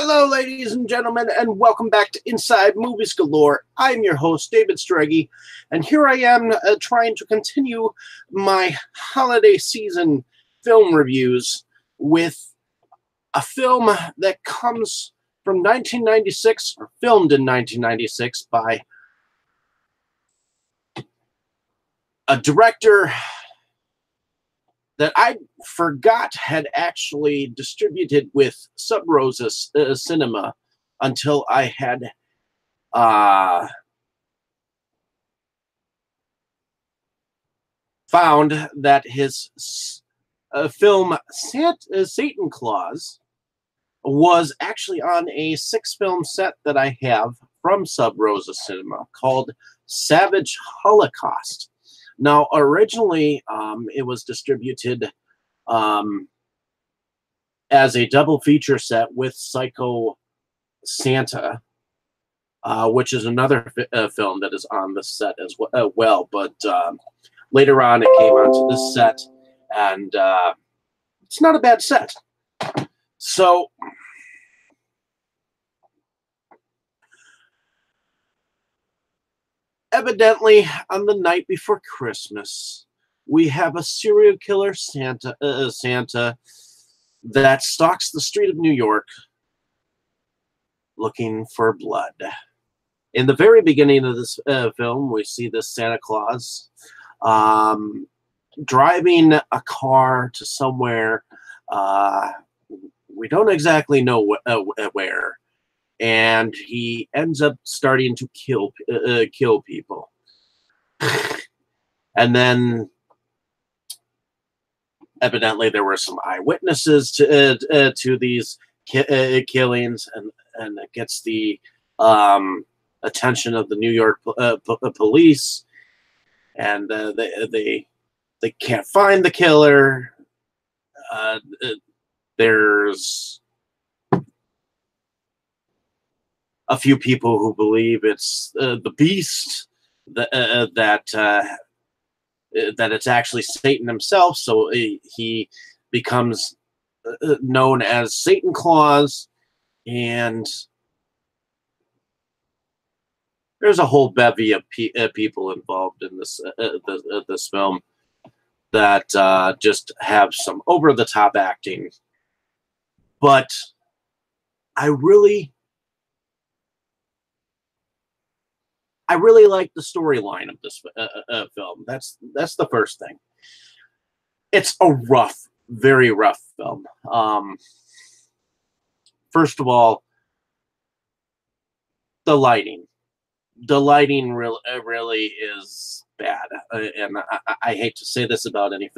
Hello, ladies and gentlemen, and welcome back to Inside Movies Galore. I'm your host, David Strege, and here I am trying to continue my holiday season film reviews with a film that comes from 1996, or filmed in 1996, by a director that I forgot had actually distributed with Sub Rosa Cinema until I had found that his film Satan Claus was actually on a 6-film set that I have from Sub Rosa Cinema called Savage Holocaust. Now, originally, it was distributed as a double feature set with Psycho Santa, which is another film that is on the set as well. But later on, it came onto this set, and it's not a bad set. So evidently, on the night before Christmas, we have a serial killer Santa that stalks the street of New York looking for blood. In the very beginning of this film, we see this Santa Claus driving a car to somewhere. We don't exactly know where. And he ends up starting to kill people. And then, evidently, there were some eyewitnesses to these killings, and it gets the attention of the New York police, and they can't find the killer. There's a few people who believe it's the beast, that it's actually Satan himself. So he becomes known as Satan Claus, and there's a whole bevy of people involved in this film that just have some over-the-top acting. But I really like the storyline of this film. That's the first thing. It's a rough, very rough film. First of all, the lighting. The lighting really is bad, and I hate to say this about any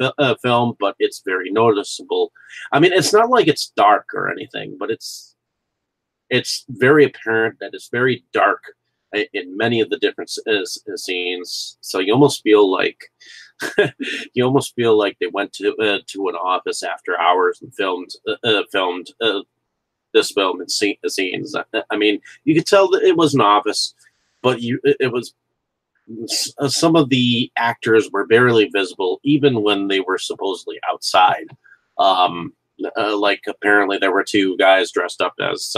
film, but it's very noticeable. I mean, it's not like it's dark or anything, but it's very apparent that it's very dark in many of the different scenes. So you almost feel like they went to an office after hours and filmed this film and scenes. I mean, you could tell that it was an office, but it was some of the actors were barely visible, even when they were supposedly outside. Like, apparently there were 2 guys dressed up as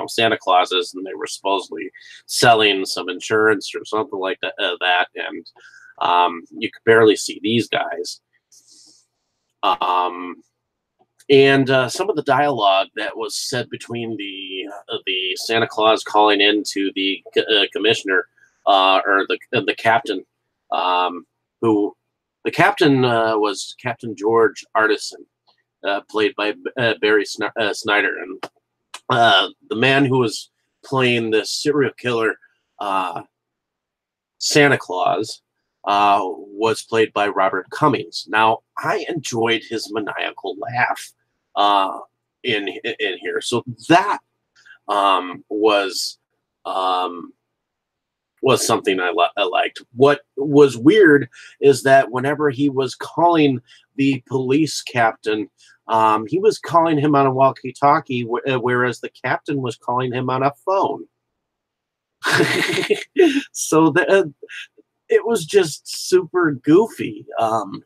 Santa Clauses, and they were supposedly selling some insurance or something like that, and you could barely see these guys. And some of the dialogue that was said between the Santa Claus calling in to the commissioner, or the captain, who the captain was Captain George Artisan, played by Barry Snyder, and the man who was playing the serial killer Santa Claus was played by Robert Cummings. Now, I enjoyed his maniacal laugh in here, so that was something I liked. What was weird is that whenever he was calling the police captain, he was calling him on a walkie-talkie, whereas the captain was calling him on a phone. So it was just super goofy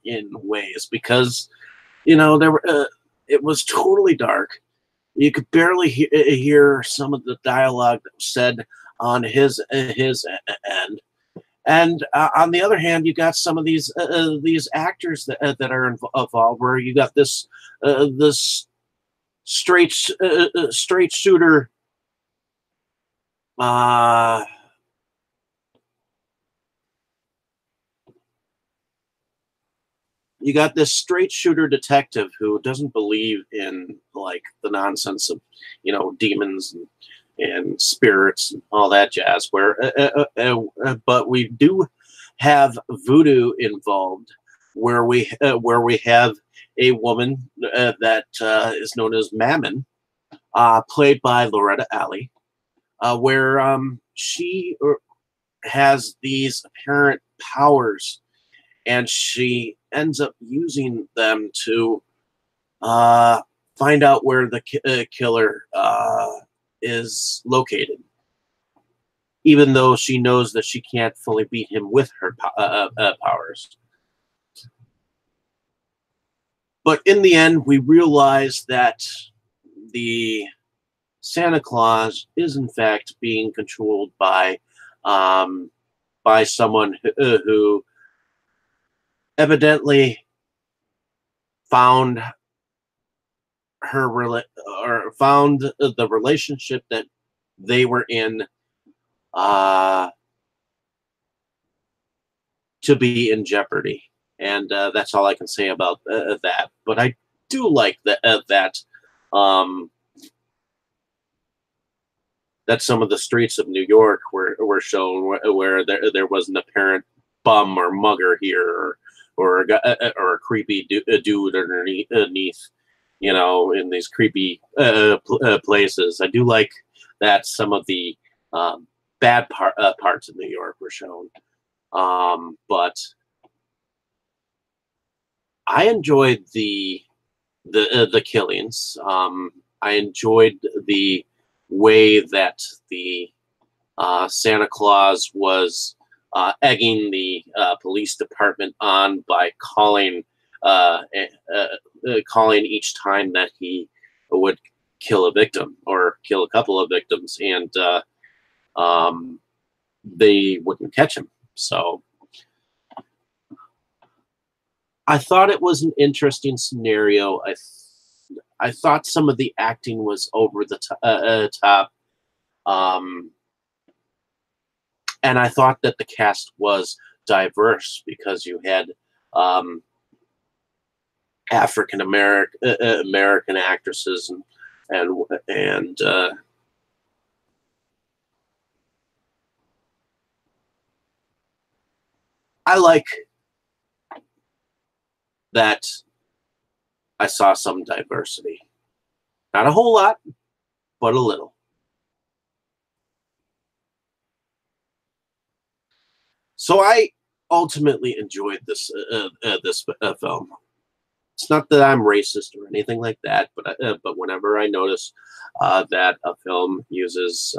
in ways, because there were it was totally dark. You could barely hear some of the dialogue that was said on his end. And on the other hand, you got some of these actors that are involved, where you got this straight shooter. You got this straight shooter detective who doesn't believe in like the nonsense of, demons and spirits and all that jazz. But we do have voodoo involved, where we have a woman that is known as Mammon, played by Loretta Alley, where she has these apparent powers, and she ends up using them to find out where the killer is located, even though she knows that she can't fully beat him with her powers. But in the end, we realize that the Santa Claus is in fact being controlled by someone who evidently found found the relationship that they were in to be in jeopardy. And that's all I can say about that. But I do like that some of the streets of New York were shown, where there was an apparent bum or mugger here, or a creepy dude underneath, in these creepy places. I do like that some of the bad parts of New York were shown, but I enjoyed the killings. I enjoyed the way that the Santa Claus was egging the police department on by calling each time that he would kill a victim or kill a couple of victims, and they wouldn't catch him. So I thought it was an interesting scenario. I thought some of the acting was over the top. And I thought that the cast was diverse, because you had African American actresses and I like that I saw some diversity. Not a whole lot, but a little. So I ultimately enjoyed this film. It's not that I'm racist or anything like that, but whenever I notice that a film uses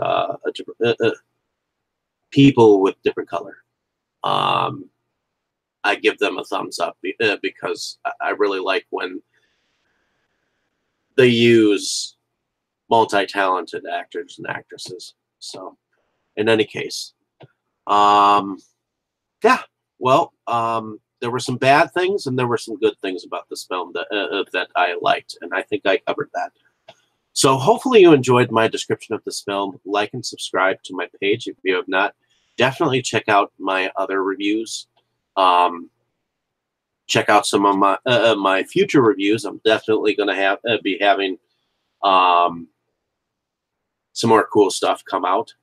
people with different color, I give them a thumbs up, because I really like when they use multi-talented actors and actresses. So, in any case, yeah. Well, there were some bad things and there were some good things about this film that I liked, and I think I covered that. So hopefully you enjoyed my description of this film. Like and subscribe to my page if you have not. Definitely check out my other reviews. Check out some of my future reviews. I'm definitely going to be having some more cool stuff come out.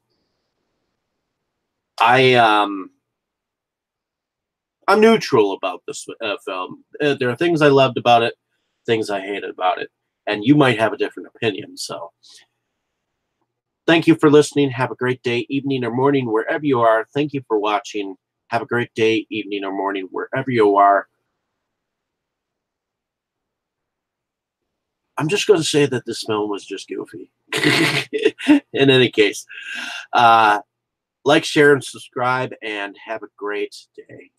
I'm neutral about this film. There are things I loved about it, things I hated about it, and you might have a different opinion. So thank you for listening. Have a great day, evening, or morning, wherever you are. Thank you for watching. Have a great day, evening, or morning, wherever you are. I'm just going to say that this film was just goofy. In any case, like, share, and subscribe, and have a great day.